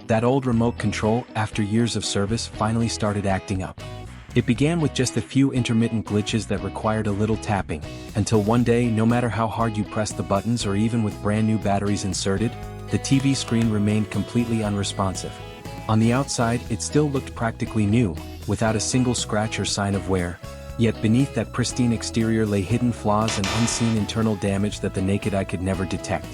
That old remote control, after years of service, finally started acting up. It began with just a few intermittent glitches that required a little tapping, until one day, no matter how hard you pressed the buttons or even with brand new batteries inserted, the TV screen remained completely unresponsive. On the outside, it still looked practically new, without a single scratch or sign of wear, yet beneath that pristine exterior lay hidden flaws and unseen internal damage that the naked eye could never detect.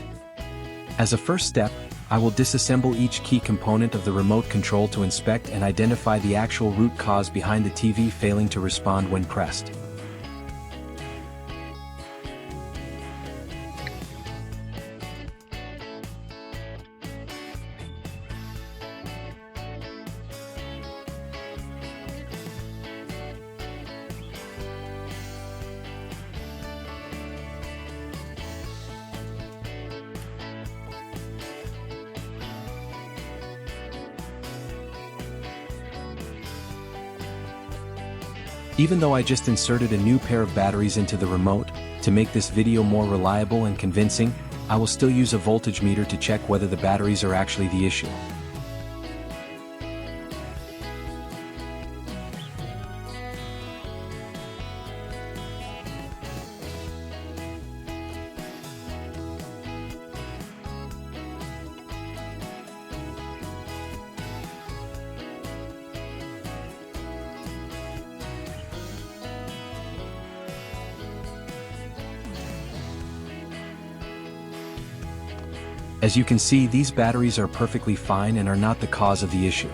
As a first step, I will disassemble each key component of the remote control to inspect and identify the actual root cause behind the TV failing to respond when pressed. Even though I just inserted a new pair of batteries into the remote, to make this video more reliable and convincing, I will still use a voltage meter to check whether the batteries are actually the issue. As you can see, these batteries are perfectly fine and are not the cause of the issue.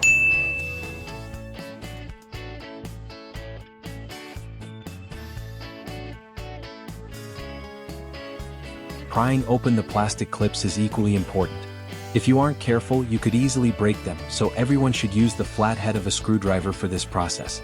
Prying open the plastic clips is equally important. If you aren't careful, you could easily break them, so everyone should use the flat head of a screwdriver for this process.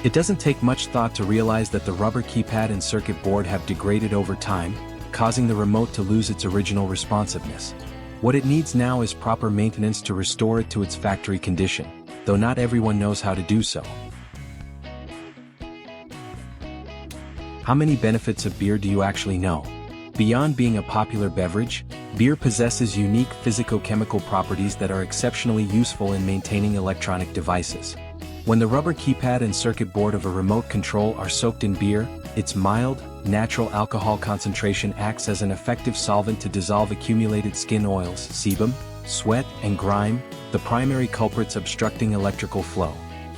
It doesn't take much thought to realize that the rubber keypad and circuit board have degraded over time, causing the remote to lose its original responsiveness. What it needs now is proper maintenance to restore it to its factory condition, though not everyone knows how to do so. How many benefits of beer do you actually know? Beyond being a popular beverage, beer possesses unique physico-chemical properties that are exceptionally useful in maintaining electronic devices. When the rubber keypad and circuit board of a remote control are soaked in beer, its mild, natural alcohol concentration acts as an effective solvent to dissolve accumulated skin oils, sebum, sweat, and grime, the primary culprits obstructing electrical flow.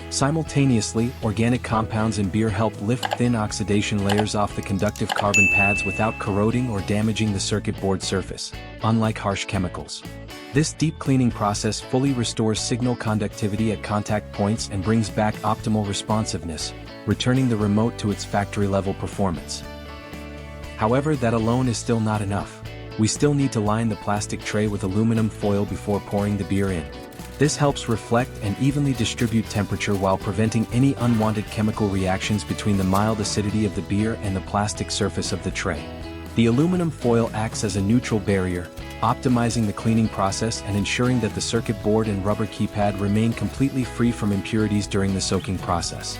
Simultaneously, organic compounds in beer help lift thin oxidation layers off the conductive carbon pads without corroding or damaging the circuit board surface, unlike harsh chemicals. This deep cleaning process fully restores signal conductivity at contact points and brings back optimal responsiveness, returning the remote to its factory-level performance. However, that alone is still not enough. We still need to line the plastic tray with aluminum foil before pouring the beer in. This helps reflect and evenly distribute temperature while preventing any unwanted chemical reactions between the mild acidity of the beer and the plastic surface of the tray. The aluminum foil acts as a neutral barrier, optimizing the cleaning process and ensuring that the circuit board and rubber keypad remain completely free from impurities during the soaking process.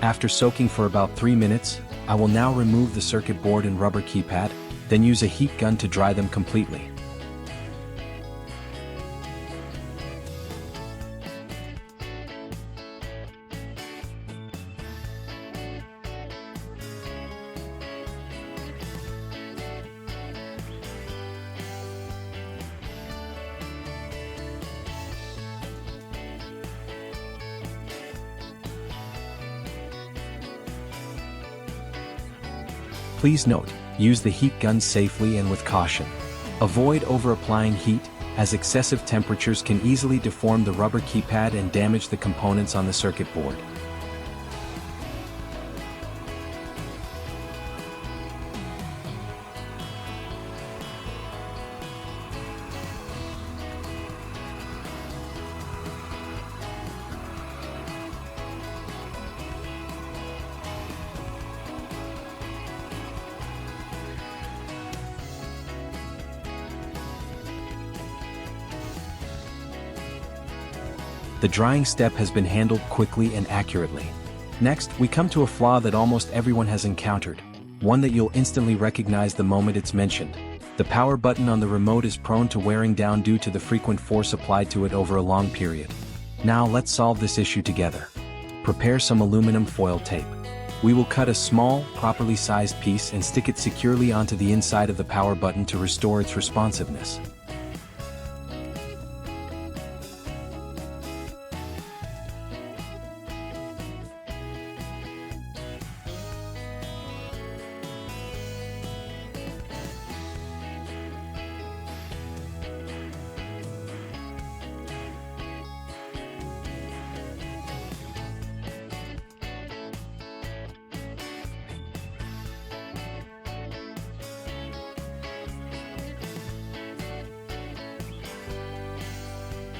After soaking for about 3 minutes, I will now remove the circuit board and rubber keypad, then use a heat gun to dry them completely. Please note, use the heat gun safely and with caution. Avoid over-applying heat, as excessive temperatures can easily deform the rubber keypad and damage the components on the circuit board. The drying step has been handled quickly and accurately. Next, we come to a flaw that almost everyone has encountered, one that you'll instantly recognize the moment it's mentioned. The power button on the remote is prone to wearing down due to the frequent force applied to it over a long period. Now let's solve this issue together. Prepare some aluminum foil tape. We will cut a small, properly sized piece and stick it securely onto the inside of the power button to restore its responsiveness.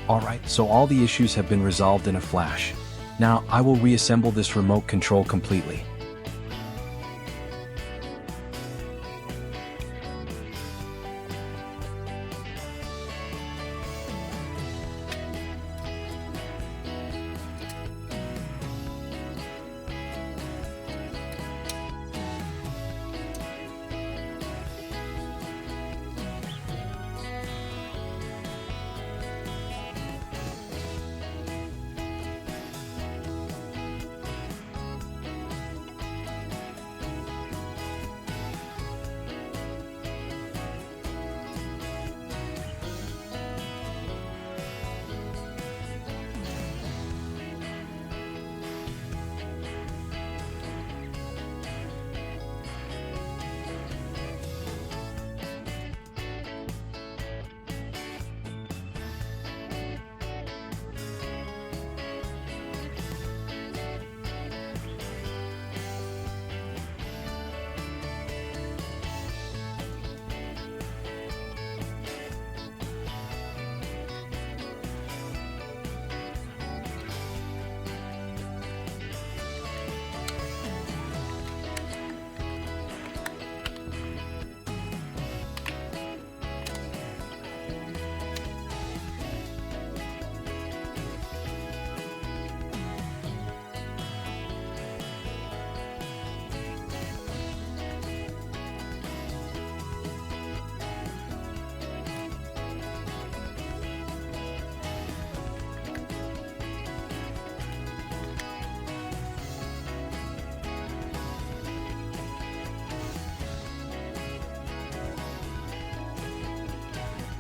Alright, so all the issues have been resolved in a flash. Now, I will reassemble this remote control completely.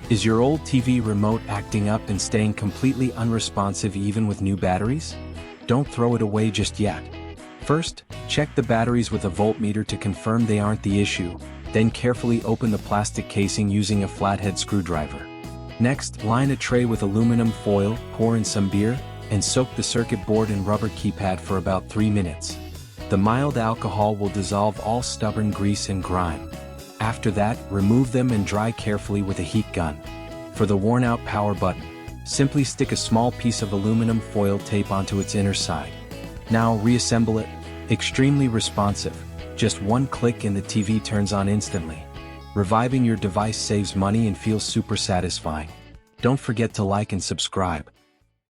Is your old TV remote acting up and staying completely unresponsive even with new batteries? Don't throw it away just yet. First, check the batteries with a voltmeter to confirm they aren't the issue, then carefully open the plastic casing using a flathead screwdriver. Next, line a tray with aluminum foil, pour in some beer, and soak the circuit board and rubber keypad for about 3 minutes. The mild alcohol will dissolve all stubborn grease and grime. After that, remove them and dry carefully with a heat gun. For the worn-out power button, simply stick a small piece of aluminum foil tape onto its inner side. Now reassemble it. Extremely responsive. Just one click and the TV turns on instantly. Reviving your device saves money and feels super satisfying. Don't forget to like and subscribe.